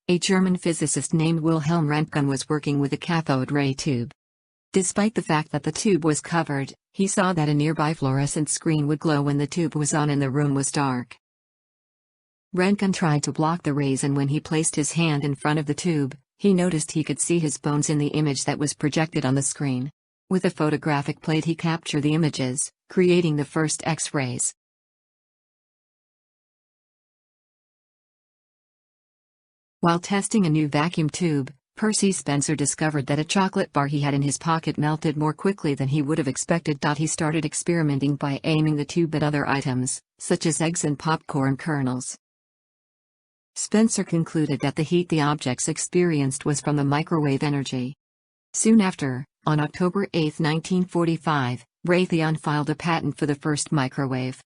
a German physicist named Wilhelm Röntgen was working with a cathode ray tube. Despite the fact that the tube was covered, he saw that a nearby fluorescent screen would glow when the tube was on and the room was dark. Röntgen tried to block the rays, and when he placed his hand in front of the tube, he noticed he could see his bones in the image that was projected on the screen. With a photographic plate he captured the images, creating the first X-rays. While testing a new vacuum tube, Percy Spencer discovered that a chocolate bar he had in his pocket melted more quickly than he would have expected. He started experimenting by aiming the tube at other items, such as eggs and popcorn kernels. Spencer concluded that the heat the objects experienced was from the microwave energy. Soon after, on October 8, 1945, Raytheon filed a patent for the first microwave.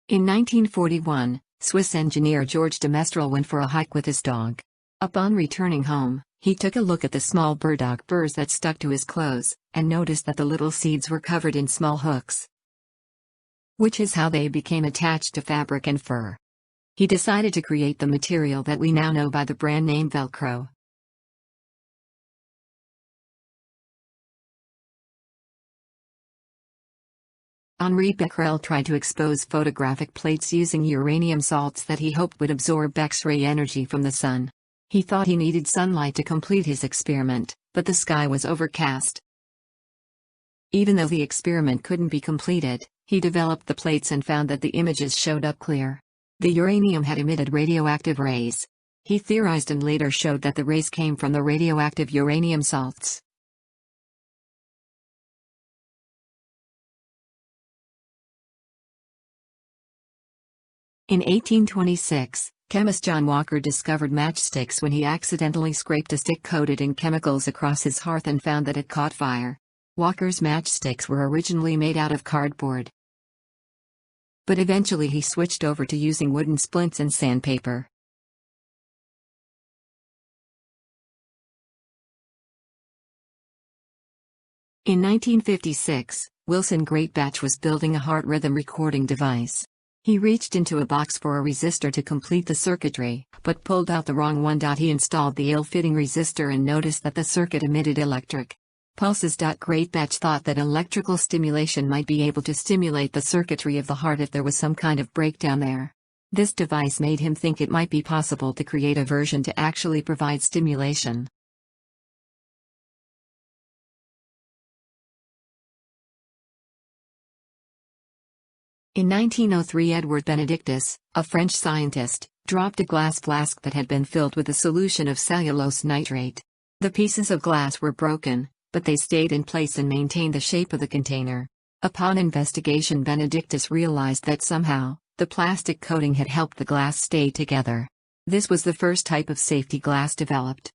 In 1941, Swiss engineer George de Mestral went for a hike with his dog. Upon returning home, he took a look at the small burdock burrs that stuck to his clothes, and noticed that the little seeds were covered in small hooks, which is how they became attached to fabric and fur. He decided to create the material that we now know by the brand name Velcro. Henri Becquerel tried to expose photographic plates using uranium salts that he hoped would absorb X-ray energy from the sun. He thought he needed sunlight to complete his experiment, but the sky was overcast. Even though the experiment couldn't be completed, he developed the plates and found that the images showed up clear. The uranium had emitted radioactive rays. He theorized and later showed that the rays came from the radioactive uranium salts. In 1826, chemist John Walker discovered matchsticks when he accidentally scraped a stick coated in chemicals across his hearth and found that it caught fire. Walker's matchsticks were originally made out of cardboard, but eventually he switched over to using wooden splints and sandpaper. In 1956, Wilson Greatbatch was building a heart rhythm recording device. He reached into a box for a resistor to complete the circuitry, but pulled out the wrong one. He installed the ill-fitting resistor and noticed that the circuit emitted electric pulses. Greatbatch thought that electrical stimulation might be able to stimulate the circuitry of the heart if there was some kind of breakdown there. This device made him think it might be possible to create a version to actually provide stimulation. In 1903, Edward Benedictus, a French scientist, dropped a glass flask that had been filled with a solution of cellulose nitrate. The pieces of glass were broken, but they stayed in place and maintained the shape of the container. Upon investigation, Benedictus realized that somehow, the plastic coating had helped the glass stay together. This was the first type of safety glass developed.